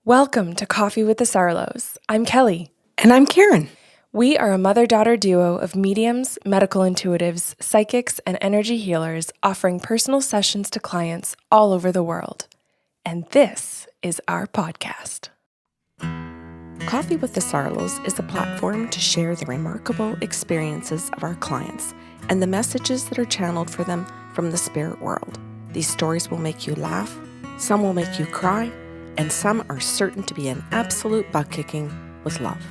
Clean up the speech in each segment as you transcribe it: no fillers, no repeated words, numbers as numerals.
Welcome to Coffee with the Sarlos. I'm Kelly. And I'm Karen. We are a mother-daughter duo of mediums, medical intuitives, psychics, and energy healers offering personal sessions to clients all over the world. And this is our podcast. Coffee with the Sarlos is a platform to share the remarkable experiences of our clients and the messages that are channeled for them from the spirit world. These stories will make you laugh, some will make you cry, and some are certain to be an absolute butt-kicking with love.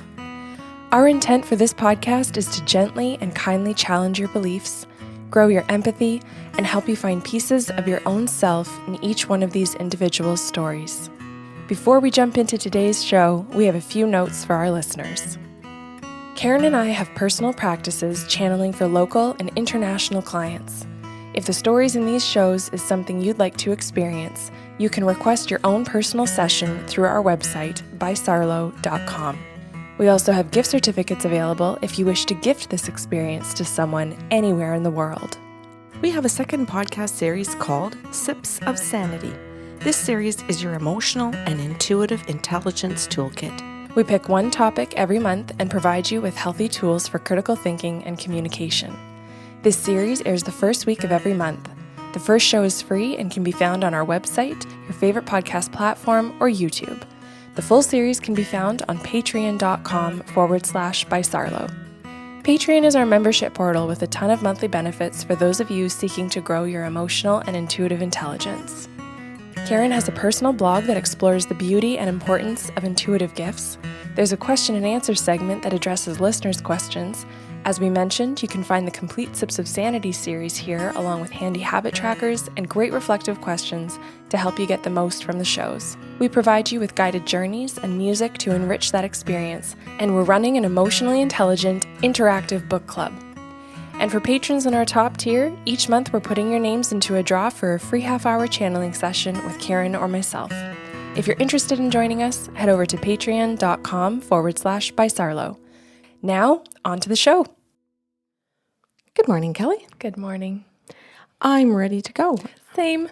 Our intent for this podcast is to gently and kindly challenge your beliefs, grow your empathy, and help you find pieces of your own self in each one of these individual stories. Before we jump into today's show, we have a few notes for our listeners. Karen and I have personal practices channeling for local and international clients. If the stories in these shows is something you'd like to experience, you can request your own personal session through our website, bysarlo.com. We also have gift certificates available if you wish to gift this experience to someone anywhere in the world. We have a second podcast series called Sips of Sanity. This series is your emotional and intuitive intelligence toolkit. We pick one topic every month and provide you with healthy tools for critical thinking and communication. This series airs the first week of every month. The first show is free and can be found on our website, your favorite podcast platform, or YouTube. The full series can be found on patreon.com/bysarlo. Patreon is our membership portal with a ton of monthly benefits for those of you seeking to grow your emotional and intuitive intelligence. Karen has a personal blog that explores the beauty and importance of intuitive gifts. There's a question and answer segment that addresses listeners' questions. As we mentioned, you can find the complete Sips of Sanity series here, along with handy habit trackers and great reflective questions to help you get the most from the shows. We provide you with guided journeys and music to enrich that experience, and we're running an emotionally intelligent, interactive book club. And for patrons in our top tier, each month we're putting your names into a draw for a free half-hour channeling session with Karen or myself. If you're interested in joining us, head over to patreon.com/bysarlo. Now, on to the show. Good morning, Kelly. Good morning. I'm ready to go. Same.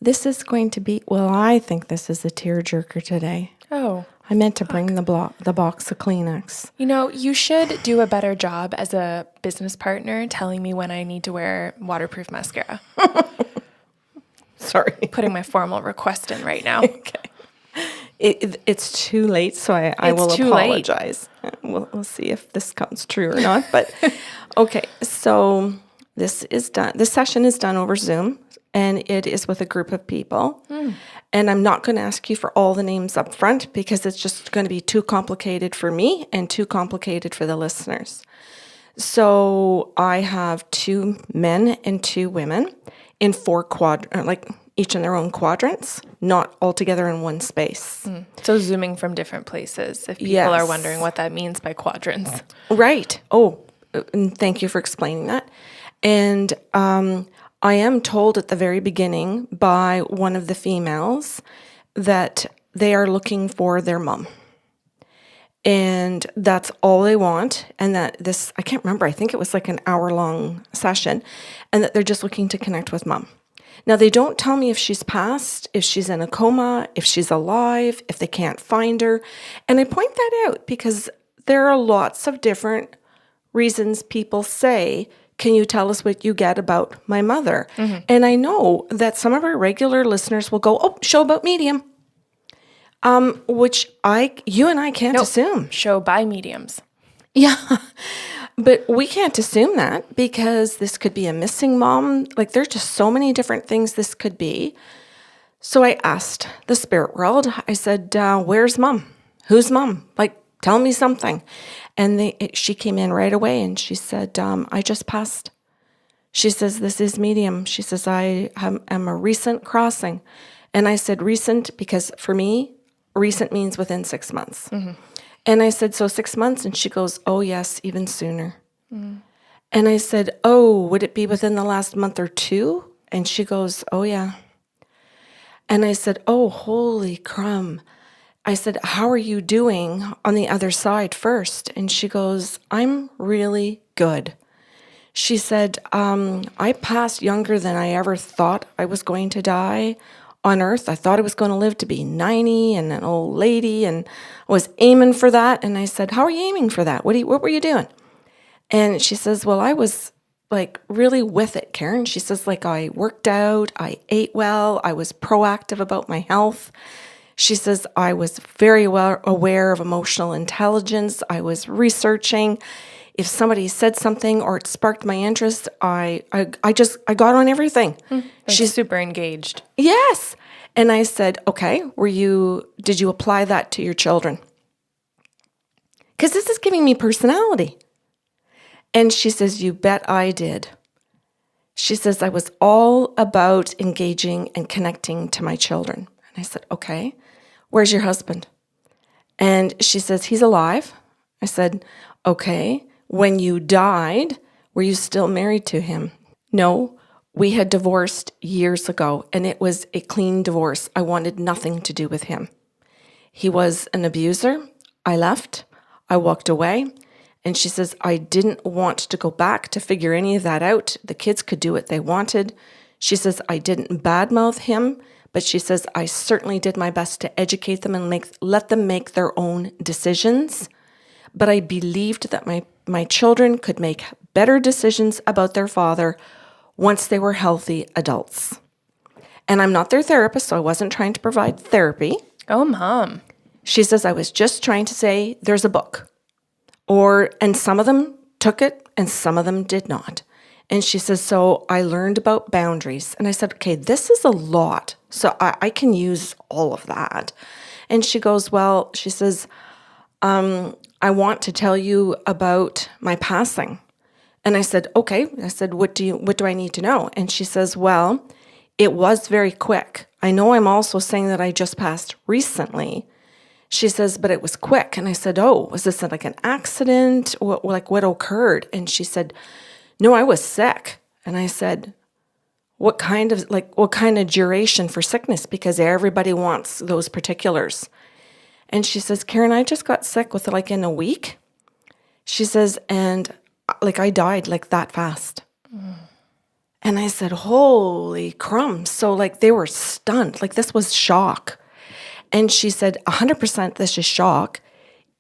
This is going to be, I think this is a tearjerker today. Oh. I meant to bring the box of Kleenex. You know, you should do a better job as a business partner telling me when I need to wear waterproof mascara. Sorry. Putting my formal request in right now. Okay. It's too late, so I will apologize. We'll see if this comes true or not. But okay, so this is done. This session is done over Zoom, and it is with a group of people. And I'm not going to ask you for all the names up front because it's just going to be too complicated for me and too complicated for the listeners. So I have 2 men and 2 women in 4 each in their own quadrants, not all together in one space. So zooming from different places, if people are wondering what that means by quadrants. Right. And thank you for explaining that. And I am told at the very beginning by one of the females that they are looking for their mom. And that's all they want. And that I can't remember, I think it was like an hour-long session, and that they're just looking to connect with mom. Now, they don't tell me if she's passed, if she's in a coma, if she's alive, if they can't find her. And I point that out because there are lots of different reasons people say, can you tell us what you get about my mother? Mm-hmm. And I know that some of our regular listeners will go, show about medium, which you and I can't assume. Show by mediums. Yeah. But we can't assume that because this could be a missing mom. Like, there's just so many different things this could be. So I asked the spirit world, I said, where's mom? Who's mom? Like, tell me something. And she came in right away and she said, I just passed. She says, this is medium. She says, I am a recent crossing. And I said recent because for me, recent means within 6 months. Mm-hmm. And I said, so 6 months? And she goes, oh, yes, even sooner. Mm. And I said, would it be within the last month or 2? And she goes, oh, yeah. And I said, oh, holy crumb. I said, how are you doing on the other side first? And she goes, I'm really good. She said, I passed younger than I ever thought I was going to die on earth. I thought I was going to live to be 90 and an old lady, and I was aiming for that. And I said, how are you aiming for that? What were you doing? And she says, well, I was like really with it, Karen. She says, like, I worked out, I ate well, I was proactive about my health. She says, I was very well aware of emotional intelligence. I was researching. If somebody said something or it sparked my interest, I got on everything. She's super engaged. Yes. And I said, okay, did you apply that to your children? Because this is giving me personality. And she says, you bet I did. She says, I was all about engaging and connecting to my children. And I said, okay, where's your husband? And she says, he's alive. I said, okay, when you died, were you still married to him? No, we had divorced years ago, and it was a clean divorce. I wanted nothing to do with him. He was an abuser. I left. I walked away. And she says, I didn't want to go back to figure any of that out. The kids could do what they wanted. She says, I didn't badmouth him, but she says, I certainly did my best to educate them and let them make their own decisions. But I believed that my children could make better decisions about their father once they were healthy adults. And I'm not their therapist, so I wasn't trying to provide therapy. Oh, Mom. She says, I was just trying to say, there's a book. And some of them took it and some of them did not. And she says, so I learned about boundaries. And I said, okay, this is a lot. So I can use all of that. And she goes, well, she says, I want to tell you about my passing. And I said, okay. I said, what do I need to know? And she says, well, it was very quick. I know I'm also saying that I just passed recently. She says, but it was quick. And I said, oh, was this like an accident? What occurred? And she said, no, I was sick. And I said, what kind of duration for sickness? Because everybody wants those particulars. And she says, Karen, I just got sick with in a week. She says, and I died that fast. And I said, holy crumbs. So they were stunned. This was shock. And she said, 100% this is shock.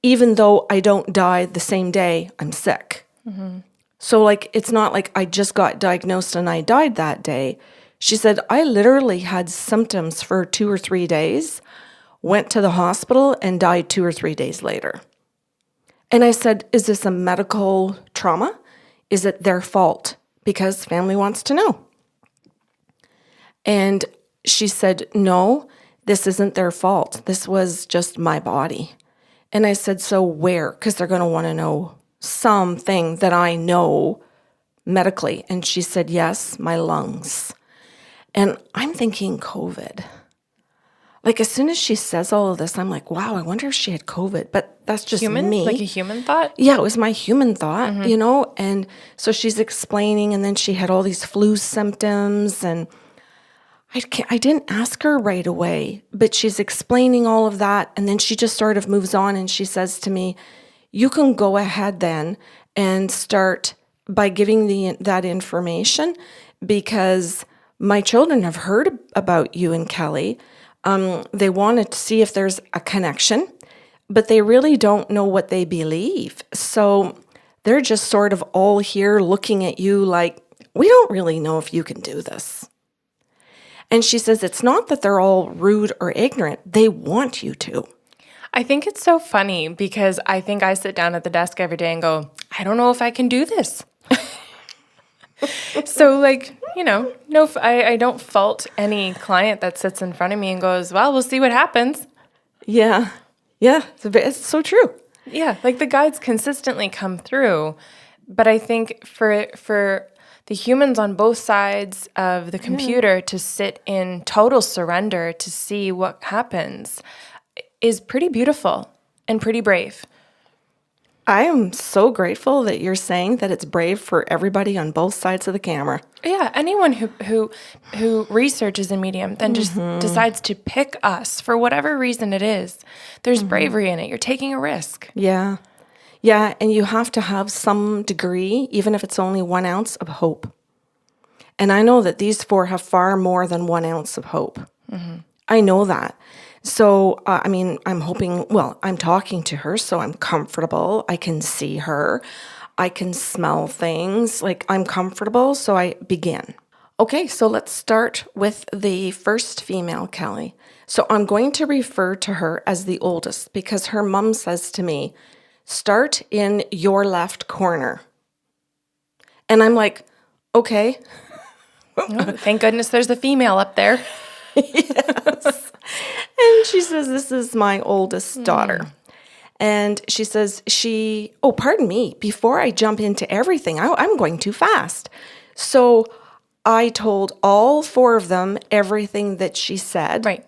Even though I don't die the same day, I'm sick. Mm-hmm. So it's not like I just got diagnosed and I died that day. She said, I literally had symptoms for 2 or 3 days, went to the hospital and died 2 or 3 days later. And I said, is this a medical trauma? Is it their fault? Because family wants to know. And she said, no, this isn't their fault. This was just my body. And I said, so where? Because they're going to want to know something that I know medically. And she said, yes, my lungs. And I'm thinking COVID. As soon as she says all of this, I'm like, wow, I wonder if she had COVID. But that's just me. Like a human thought? Yeah, it was my human thought, And so she's explaining, and then she had all these flu symptoms, and I didn't ask her right away, but she's explaining all of that, and then she just sort of moves on, and she says to me, you can go ahead then and start by giving that information, because my children have heard about you and Kelly. They want to see if there's a connection, but they really don't know what they believe. So they're just sort of all here looking at you like, we don't really know if you can do this. And she says, it's not that they're all rude or ignorant. They want you to. I think it's so funny because I think I sit down at the desk every day and go, I don't know if I can do this. So I don't fault any client that sits in front of me and goes, well, we'll see what happens. Yeah. Yeah. It's so true. Yeah. The guides consistently come through. But I think for the humans on both sides of the computer to sit in total surrender to see what happens is pretty beautiful and pretty brave. I am so grateful that you're saying that it's brave for everybody on both sides of the camera. Yeah, anyone who researches a medium then just decides to pick us for whatever reason it is, there's bravery in it. You're taking a risk. Yeah. Yeah, and you have to have some degree, even if it's only 1 ounce of hope. And I know that these 4 have far more than 1 ounce of hope. I know that. So, I'm hoping, I'm talking to her, so I'm comfortable. I can see her. I can smell things. Like, I'm comfortable, so I begin. Okay, so let's start with the first female, Kelly. So I'm going to refer to her as the oldest because her mom says to me, start in your left corner. And I'm like, okay. Oh, thank goodness there's a female up there. Yes. And she says, this is my oldest daughter. And she says, oh, pardon me, before I jump into everything, I'm going too fast. So I told all four of them everything that she said. Right.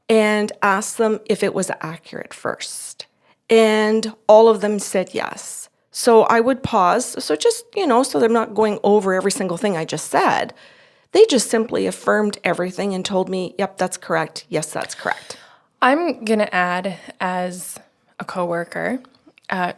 And asked them if it was accurate first. And all of them said yes. So I would pause. So just, so they're not going over every single thing I just said. They just simply affirmed everything and told me, yep, that's correct. Yes, that's correct. I'm going to add, as a coworker,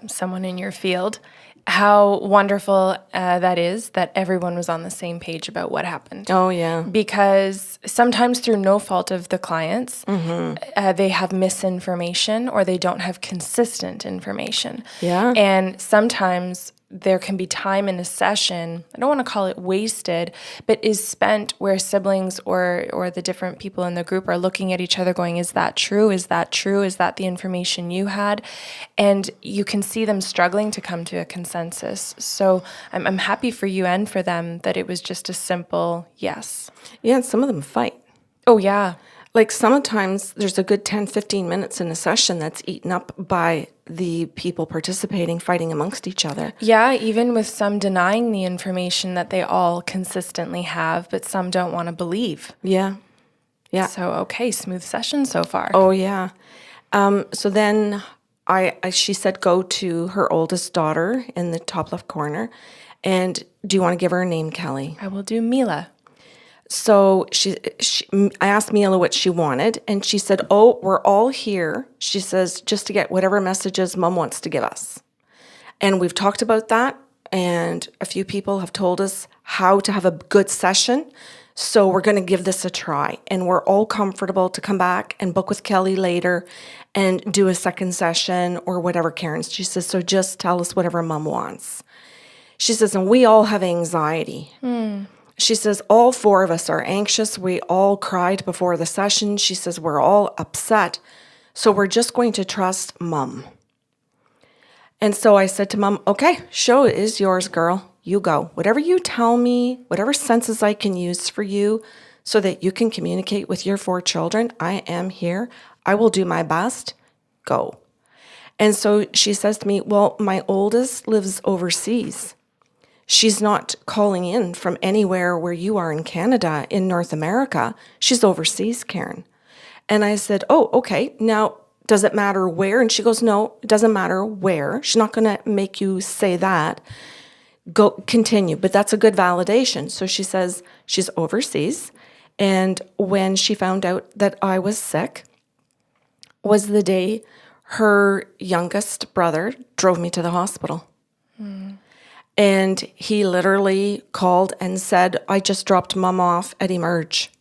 someone in your field, how wonderful that is that everyone was on the same page about what happened. Oh, yeah. Because sometimes through no fault of the clients, they have misinformation or they don't have consistent information. Yeah. And sometimes there can be time in a session, I don't want to call it wasted, but is spent where siblings or the different people in the group are looking at each other going, is that true? Is that true? Is that the information you had? And you can see them struggling to come to a consensus. So I'm happy for you and for them that it was just a simple yes. Yeah, and some of them fight. Oh, yeah. Like sometimes there's a good 10, 15 minutes in a session that's eaten up by the people participating, fighting amongst each other. Yeah, even with some denying the information that they all consistently have, but some don't want to believe. Yeah. Yeah. So, okay, smooth session so far. Oh, yeah. So then she said, go to her oldest daughter in the top left corner. And do you want to give her a name, Kelly? I will do Mila. So I asked Mila what she wanted, and she said, oh, we're all here. She says, just to get whatever messages Mom wants to give us. And we've talked about that, and a few people have told us how to have a good session. So we're going to give this a try. And we're all comfortable to come back and book with Kelly later and do a second session or whatever, Karen. She says, so just tell us whatever Mom wants. She says, and we all have anxiety. She says, all four of us are anxious. We all cried before the session. She says, we're all upset. So we're just going to trust Mom. And so I said to Mom, okay, show is yours, girl. You go. Whatever you tell me, whatever senses I can use for you so that you can communicate with your four children, I am here. I will do my best. Go. And so she says to me, well, my oldest lives overseas. She's not calling in from anywhere where you are in Canada, in North America. She's overseas, Karen. And I said, oh, okay. Now, does it matter where? And she goes, no, it doesn't matter where. She's not going to make you say that. Go continue. But that's a good validation. So she says she's overseas. And when she found out that I was sick was the day her youngest brother drove me to the hospital. And he literally called and said, I just dropped Mom off at Emerge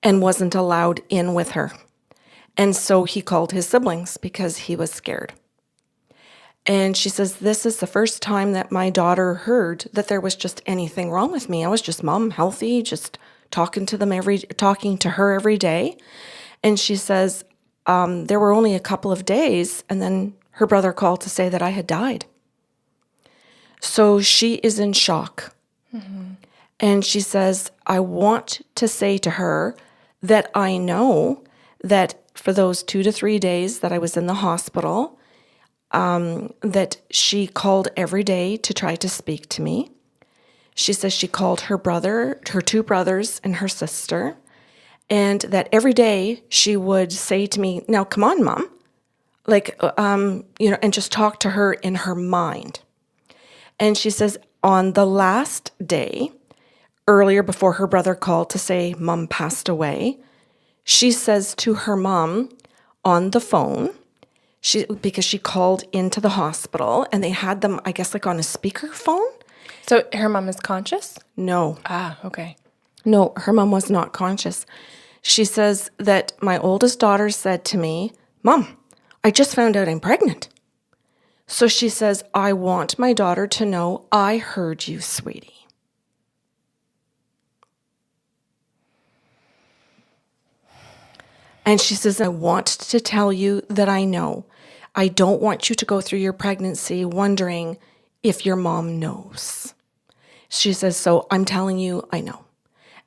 and wasn't allowed in with her. And so he called his siblings because he was scared. And she says, this is the first time that my daughter heard that there was just anything wrong with me. I was just Mom, healthy, just talking to her every day. And she says, there were only a couple of days, and then her brother called to say that I had died. So she is in shock. And she says, I want to say to her that I know that for those 2 to 3 days that I was in the hospital, that she called every day to try to speak to me. She says she called her brother, her two brothers, and her sister, and that every day she would say to me, now, come on, Mom, and just talk to her in her mind. And she says on the last day, earlier before her brother called to say Mom passed away, she says to her mom on the phone, because she called into the hospital and they had them, I guess, like on a speaker phone. So her mom is conscious? No. Ah, okay. No, her mom was not conscious. She says that my oldest daughter said to me, Mom, I just found out I'm pregnant. So she says, I want my daughter to know I heard you, sweetie. And she says, I want to tell you that I know. I don't want you to go through your pregnancy wondering if your mom knows. She says, so I'm telling you, I know.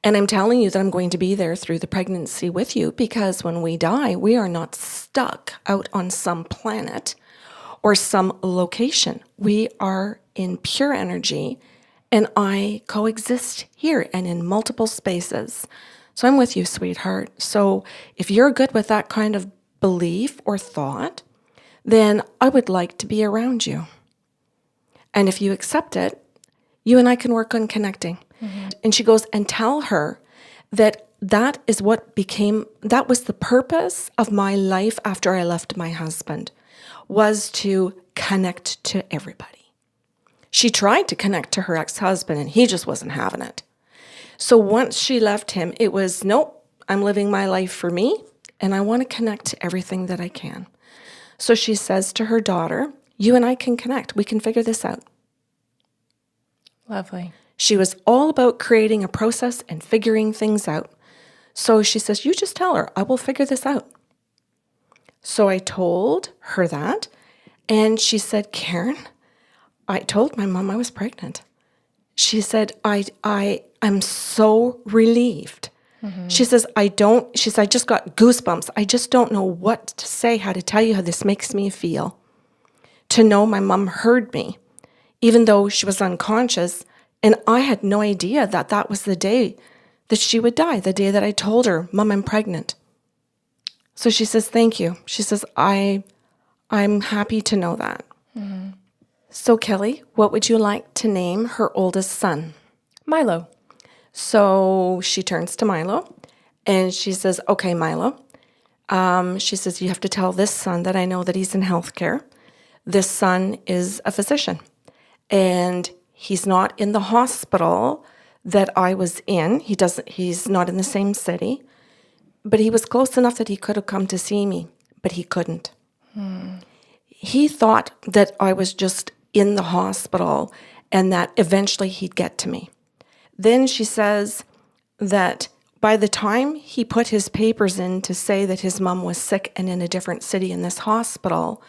And I'm telling you that I'm going to be there through the pregnancy with you, because when we die, we are not stuck out on some planet or some location. We are in pure energy, and I coexist here and in multiple spaces. So I'm with you, sweetheart. So if you're good with that kind of belief or thought, then I would like to be around you. And if you accept it, you and I can work on connecting. And she goes, and tell her that that was the purpose of my life after I left my husband, was to connect to everybody. She tried to connect to her ex-husband, and he just wasn't having it. So once she left him, it was, nope, I'm living my life for me, and I want to connect to everything that I can. So she says to her daughter, you and I can connect. We can figure this out. Lovely. She was all about creating a process and figuring things out. So she says, you just tell her, I will figure this out. So I told her that, and she said, Karen, I told my mom I was pregnant. She said, I'm so relieved. She says, I just got goosebumps. I just don't know what to say, how to tell you how this makes me feel. To know my mom heard me, even though she was unconscious, and I had no idea that that was the day that she would die, the day that I told her, Mom, I'm pregnant. So she says, thank you. She says, I'm happy to know that. So Kelly, what would you like to name her oldest son? Milo. So she turns to Milo and she says, okay, Milo. She says, you have to tell this son that I know that he's in healthcare. This son is a physician, and he's not in the hospital that I was in. He's not in the same city, but he was close enough that he could have come to see me, but he couldn't. He thought that I was just in the hospital and that eventually he'd get to me. Then she says that by the time he put his papers in to say that his mom was sick and in a different city in this hospital,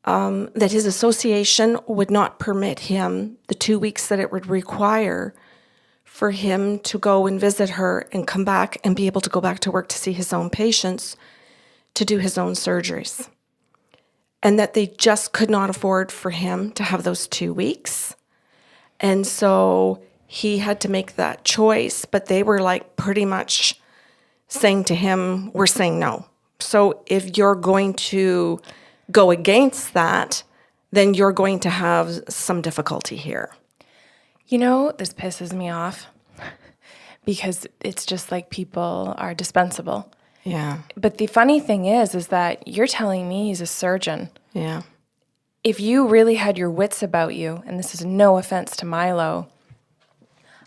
that his association would not permit him the 2 weeks that it would require for him to go and visit her and come back and be able to go back to work to see his own patients, to do his own surgeries. And that they just could not afford for him to have those 2 weeks. And so he had to make that choice, but they were like pretty much saying to him, we're saying no. So if you're going to go against that, then you're going to have some difficulty here. You know, this pisses me off because it's just like people are dispensable. Yeah. But the funny thing is that you're telling me he's a surgeon. Yeah. If you really had your wits about you, and this is no offense to Milo,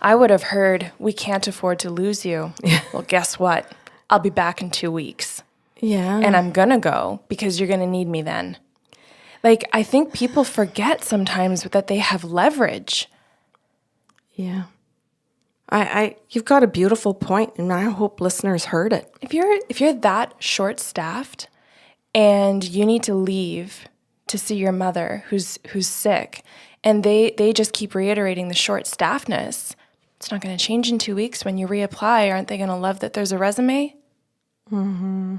I would have heard, we can't afford to lose you. Yeah. Well, guess what? I'll be back in 2 weeks. Yeah. And I'm going to go because you're going to need me then. Like, I think people forget sometimes that they have leverage. Yeah. You've got a beautiful point, and I hope listeners heard it. If you're that short-staffed and you need to leave to see your mother who's sick, and they just keep reiterating the short-staffedness, it's not going to change in 2 weeks. When you reapply, aren't they going to love that there's a resume? Mm-hmm.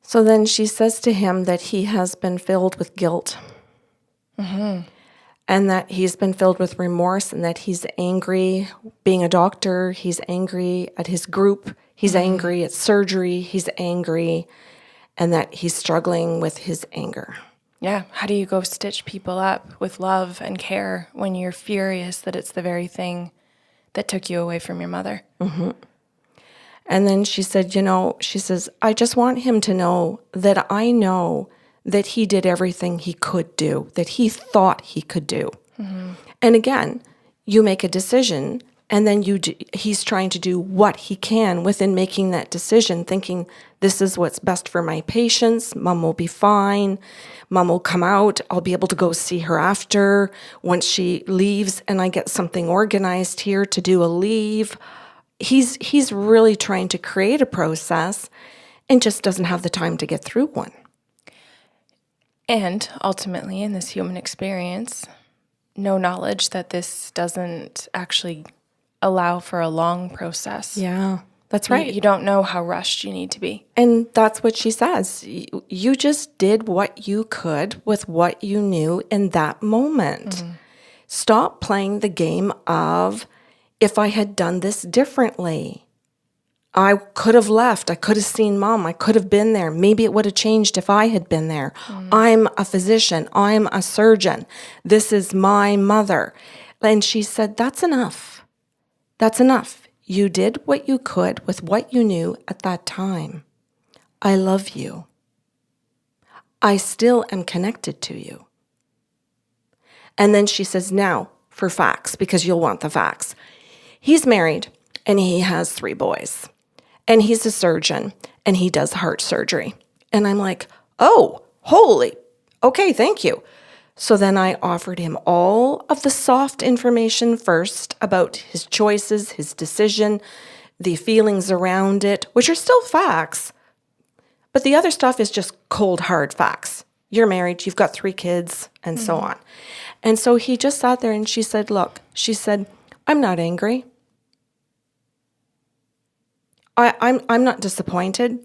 So then she says to him that he has been filled with guilt. Mm-hmm. And that he's been filled with remorse, and that he's angry being a doctor. He's angry at his group. He's angry at surgery. He's angry, and that he's struggling with his anger. Yeah. How do you go stitch people up with love and care when you're furious that it's the very thing that took you away from your mother? Mm-hmm. And then she said, she says, I just want him to know that I know that he did everything he could do, that he thought he could do. Mm-hmm. And again, you make a decision And then he's trying to do what he can within making that decision, thinking this is what's best for my patients. Mom will be fine. Mom will come out. I'll be able to go see her after once she leaves and I get something organized here to do a leave. He's really trying to create a process and just doesn't have the time to get through one. And ultimately, in this human experience, no knowledge that this doesn't actually allow for a long process. Yeah, that's right. You don't know how rushed you need to be. And that's what she says. You just did what you could with what you knew in that moment. Stop playing the game of, if I had done this differently, I could have left. I could have seen Mom. I could have been there. Maybe it would have changed if I had been there. I'm a physician. I'm a surgeon. This is my mother. And she said, that's enough. That's enough. You did what you could with what you knew at that time. I love you. I still am connected to you. And then she says, now for facts, because you'll want the facts. He's married and he has 3 boys. And he's a surgeon and he does heart surgery. And I'm like, oh, holy, okay, thank you. So then I offered him all of the soft information first about his choices, his decision, the feelings around it, which are still facts. But the other stuff is just cold, hard facts. You're married, you've got 3 kids, and so on. And so he just sat there and she said, look, she said, I'm not angry. I'm not disappointed.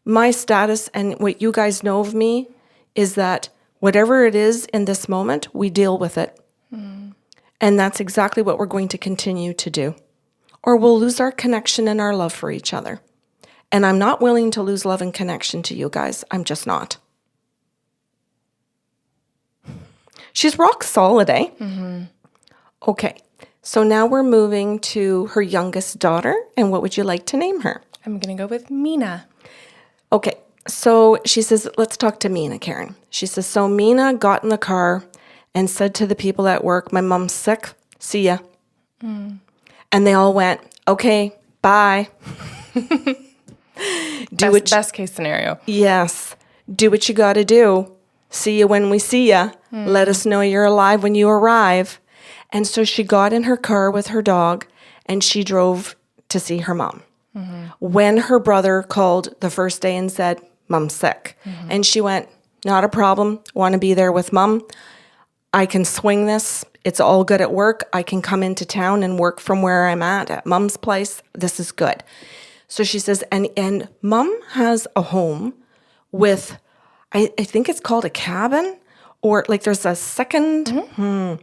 My status and what you guys know of me is that whatever it is in this moment, we deal with it. And that's exactly what we're going to continue to do. Or we'll lose our connection and our love for each other. And I'm not willing to lose love and connection to you guys. I'm just not. She's rock solid, eh? Okay. So now we're moving to her youngest daughter. And what would you like to name her? I'm going to go with Mina. Okay. So she says, let's talk to Mina, Karen. She says, so Mina got in the car and said to the people at work, my mom's sick. See ya. And they all went, okay, bye. Best case scenario. Yes. Do what you got to do. See you when we see ya. Let us know you're alive when you arrive. And so she got in her car with her dog and she drove to see her mom. When her brother called the first day and said, Mom's sick. And she went, not a problem. Want to be there with Mom. I can swing this. It's all good at work. I can come into town and work from where I'm at Mom's place. This is good. So she says, and Mom has a home with, I think it's called a cabin, or like there's a second,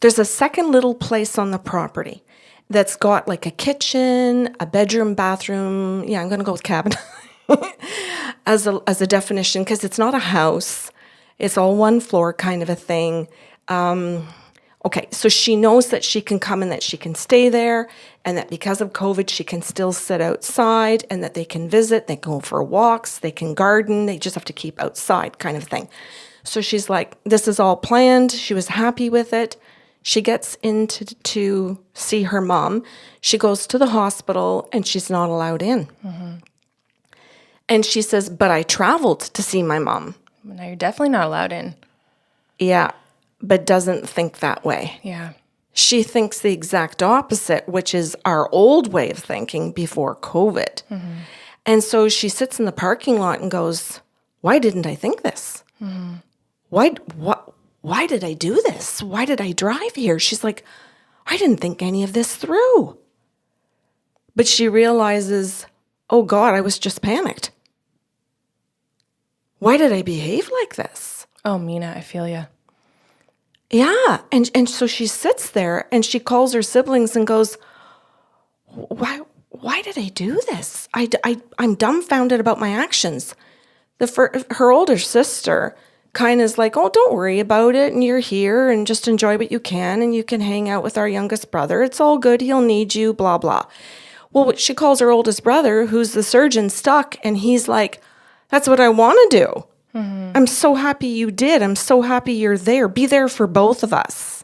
there's a second little place on the property that's got like a kitchen, a bedroom, bathroom. Yeah, I'm going to go with cabin as a definition because it's not a house. It's all one floor kind of a thing. Okay, so she knows that she can come and that she can stay there and that because of COVID, she can still sit outside and that they can visit, they can go for walks, they can garden, they just have to keep outside kind of thing. So she's like, this is all planned. She was happy with it. She gets in to see her mom. She goes to the hospital and she's not allowed in. And she says, but I traveled to see my mom. No, you're definitely not allowed in. Yeah, but doesn't think that way. Yeah. She thinks the exact opposite, which is our old way of thinking before COVID. And so she sits in the parking lot and goes, why didn't I think this? Why did I do this? Why did I drive here? She's like, I didn't think any of this through. But she realizes, oh God, I was just panicked. Why did I behave like this? Oh, Mina, I feel you. Yeah. And so she sits there and she calls her siblings and goes, why did I do this? I'm dumbfounded about my actions. Her older sister kind of is like, oh, don't worry about it. And you're here and just enjoy what you can. And you can hang out with our youngest brother. It's all good. He'll need you, blah, blah. Well, she calls her oldest brother, who's the surgeon, stuck. And he's like, that's what I want to do. I'm so happy you did. I'm so happy you're there. Be there for both of us.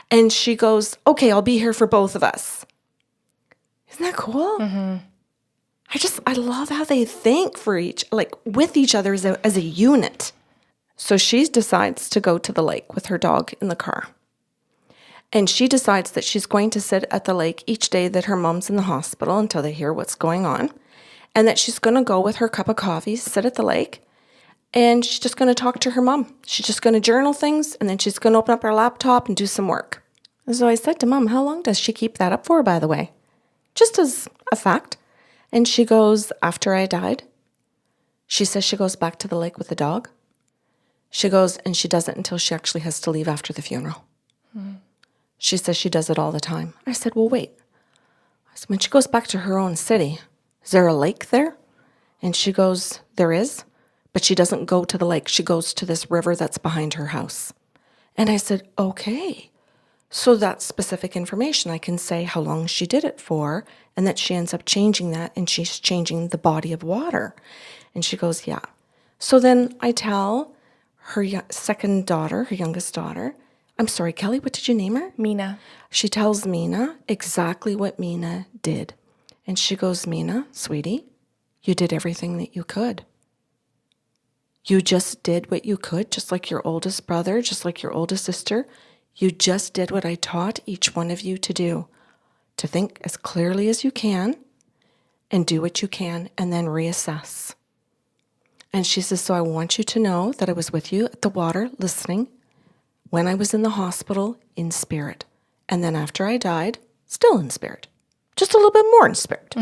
And she goes, okay, I'll be here for both of us. Isn't that cool? I love how they think with each other as a unit. So she decides to go to the lake with her dog in the car. And she decides that she's going to sit at the lake each day that her mom's in the hospital until they hear what's going on. And that she's going to go with her cup of coffee, sit at the lake, and she's just going to talk to her mom. She's just going to journal things, and then she's going to open up her laptop and do some work. So I said to Mom, how long does she keep that up for, by the way? Just as a fact. And she goes, after I died, she says she goes back to the lake with the dog. She goes, and she does it until she actually has to leave after the funeral. She says she does it all the time. I said, well, wait. I said, when she goes back to her own city, is there a lake there? And she goes, there is. But she doesn't go to the lake. She goes to this river that's behind her house. And I said, okay. So that's specific information. I can say how long she did it for, and that she ends up changing that, and she's changing the body of water. And she goes, yeah. So then I tell her second daughter, her youngest daughter, I'm sorry, Kelly, what did you name her? Mina. She tells Mina exactly what Mina did. And she goes, Mina, sweetie, you did everything that you could. You just did what you could, just like your oldest brother, just like your oldest sister. You just did what I taught each one of you to do, to think as clearly as you can and do what you can and then reassess. And she says, so I want you to know that I was with you at the water listening when I was in the hospital in spirit. And then after I died, still in spirit. Just a little bit more in spirit.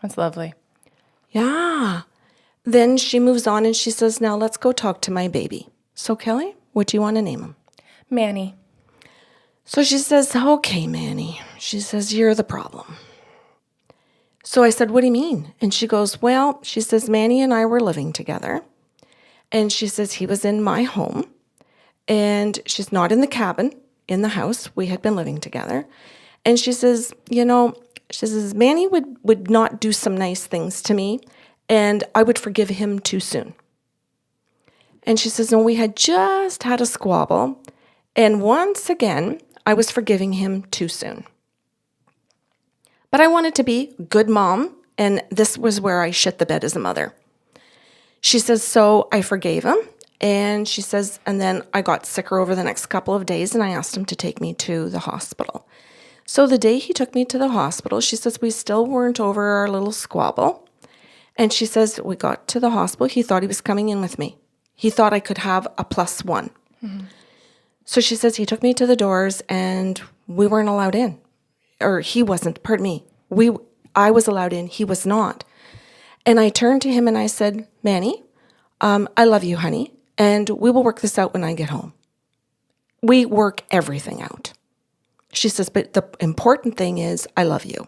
That's lovely. Yeah. Then she moves on and she says, now let's go talk to my baby. So Kelly, what do you want to name him? Manny. So she says, okay, Manny. She says, you're the problem. So I said, what do you mean? And she goes, well, she says, Manny and I were living together. And she says, he was in my home. And she's not in the cabin, in the house. We had been living together. And she says, she says, Manny would not do some nice things to me. And I would forgive him too soon. And she says, no, we had just had a squabble. And once again, I was forgiving him too soon. But I wanted to be a good mom. And this was where I shit the bed as a mother. She says, so I forgave him. And she says, and then I got sicker over the next couple of days and I asked him to take me to the hospital. So the day he took me to the hospital, she says, we still weren't over our little squabble. And she says, we got to the hospital. He thought he was coming in with me. He thought I could have a +1. So she says, he took me to the doors and we weren't allowed in. Or he wasn't, pardon me. I was allowed in, he was not. And I turned to him and I said, Manny, I love you, honey. And we will work this out when I get home. We work everything out. She says, but the important thing is I love you.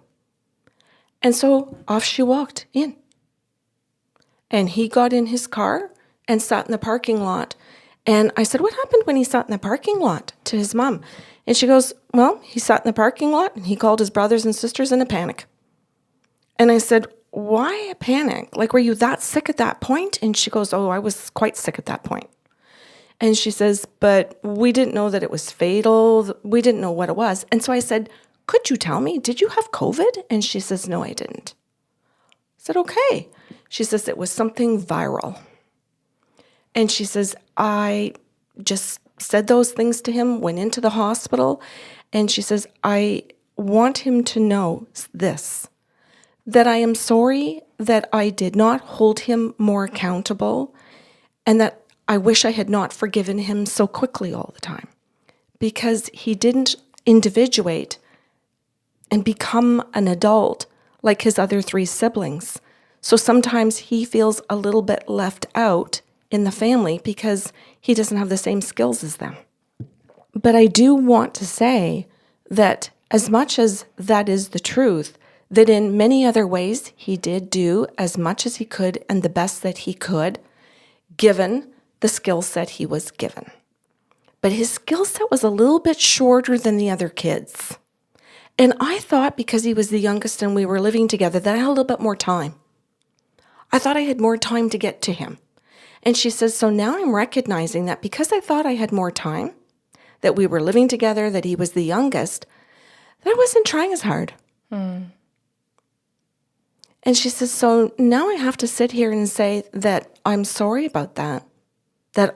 And so off she walked in. And he got in his car and sat in the parking lot. And I said, what happened when he sat in the parking lot, to his mom? And she goes, well, he sat in the parking lot and he called his brothers and sisters in a panic. And I said, why a panic? Like, were you that sick at that point? And she goes, oh, I was quite sick at that point. And she says, but we didn't know that it was fatal. We didn't know what it was. And so I said, could you tell me, did you have COVID? And she says, no, I didn't. I said, okay. She says, it was something viral. And she says, I just said those things to him, went into the hospital. And she says, I want him to know this, that I am sorry that I did not hold him more accountable and that I wish I had not forgiven him so quickly all the time because he didn't individuate and become an adult like his other 3 siblings. So sometimes he feels a little bit left out in the family because he doesn't have the same skills as them. But I do want to say that as much as that is the truth, that in many other ways he did do as much as he could and the best that he could, given the skill set he was given. But his skill set was a little bit shorter than the other kids. And I thought because he was the youngest and we were living together that I had a little bit more time. I thought I had more time to get to him. And she says, so now I'm recognizing that because I thought I had more time, that we were living together, that he was the youngest, that I wasn't trying as hard. And she says, so now I have to sit here and say that I'm sorry about that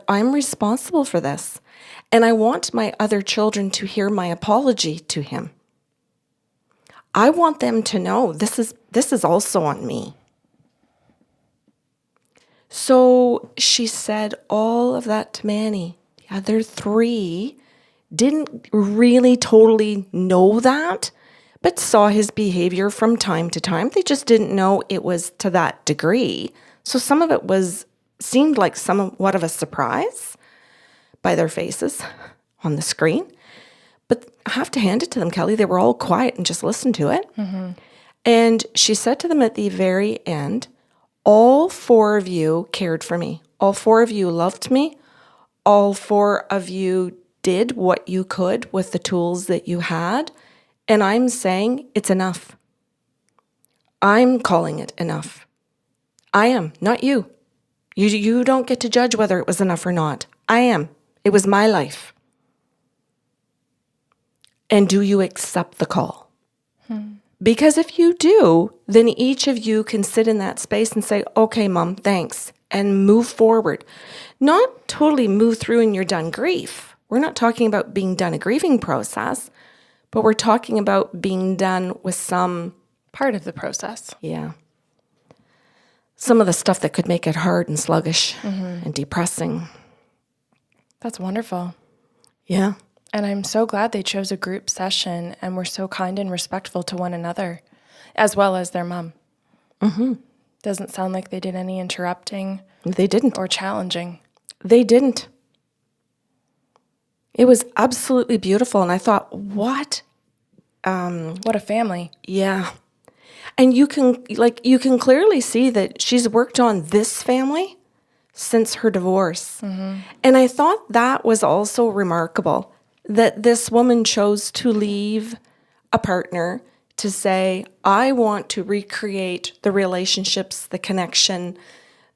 I'm responsible for this. And I want my other children to hear my apology to him. I want them to know this is also on me. So she said all of that to Manny. The other three didn't really totally know that, but saw his behavior from time to time. They just didn't know it was to that degree. So some of it seemed like somewhat of a surprise by their faces on the screen. But I have to hand it to them, Kelly. They were all quiet and just listened to it. Mm-hmm. And she said to them at the very end, all 4 of you cared for me. All 4 of you loved me. All 4 of you did what you could with the tools that you had. And I'm saying it's enough. I'm calling it enough. I am, not you. You don't get to judge whether it was enough or not. I am. It was my life. And do you accept the call? Because if you do, then each of you can sit in that space and say, okay, Mom, thanks, and move forward. Not totally move through and you're done grief. We're not talking about being done a grieving process, but we're talking about being done with some Part of the process. Yeah. Some of the stuff that could make it hard and sluggish and depressing. That's wonderful. Yeah. And I'm so glad they chose a group session and were so kind and respectful to one another, as well as their mom. Mm-hmm. Doesn't sound like they did any interrupting. They didn't. Or challenging. They didn't. It was absolutely beautiful. And I thought, what? What a family. Yeah. And you can clearly see that she's worked on this family since her divorce. Mm-hmm. And I thought that was also remarkable, that this woman chose to leave a partner to say, I want to recreate the relationships, the connection,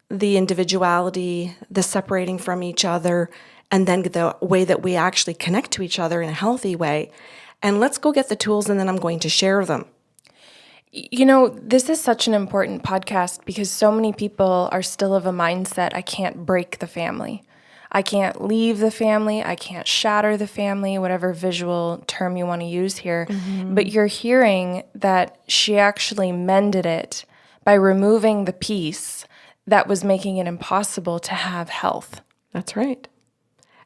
the individuality, the separating from each other, and then the way that we actually connect to each other in a healthy way. And let's go get the tools, and then I'm going to share them. You know, this is such an important podcast because so many people are still of a mindset, I can't break the family. I can't leave the family. I can't shatter the family, whatever visual term you want to use here. Mm-hmm. But you're hearing that she actually mended it by removing the piece that was making it impossible to have health. That's right.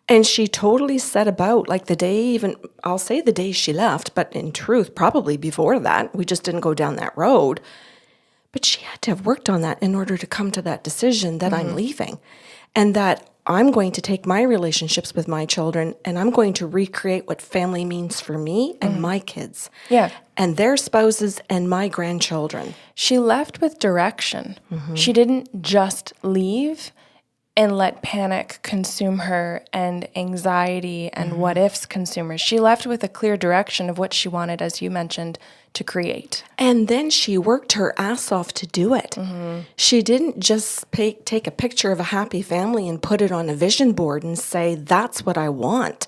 And she totally set about, like I'll say the day she left, but in truth, probably before that, we just didn't go down that road. But she had to have worked on that in order to come to that decision that I'm leaving, and that I'm going to take my relationships with my children and I'm going to recreate what family means for me and my kids. Yeah. And their spouses and my grandchildren. She left with direction. Mm-hmm. She didn't just leave and let panic consume her and anxiety and what ifs consume her. She left with a clear direction of what she wanted, as you mentioned, to create. And then she worked her ass off to do it. Mm-hmm. She didn't just take a picture of a happy family and put it on a vision board and say, that's what I want,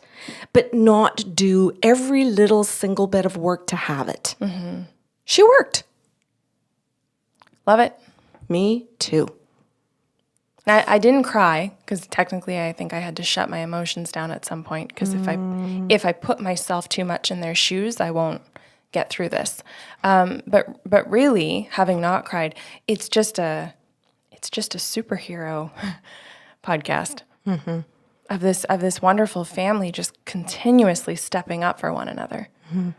but not do every little single bit of work to have it. Mm-hmm. She worked. Love it. Me too. I didn't cry because technically I think I had to shut my emotions down at some point because if I put myself too much in their shoes, I won't get through this. But really, having not cried, it's just a superhero podcast of this wonderful family just continuously stepping up for one another. Mm-hmm.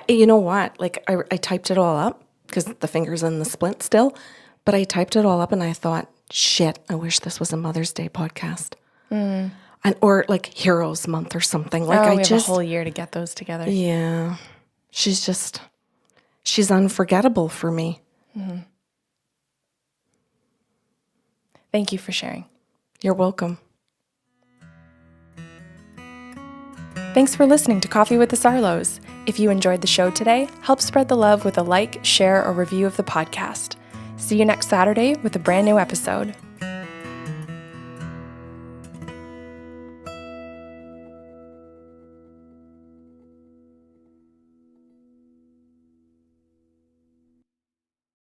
You know what? Like I typed it all up because the finger's in the splint still, but I typed it all up and I thought, shit, I wish this was a Mother's Day podcast. Or like Heroes Month or something. Like we have a whole year to get those together. Yeah. She's unforgettable for me. Mm-hmm. Thank you for sharing. You're welcome. Thanks for listening to Coffee with the Sarlos. If you enjoyed the show today, help spread the love with a like, share, or review of the podcast. See you next Saturday with a brand new episode.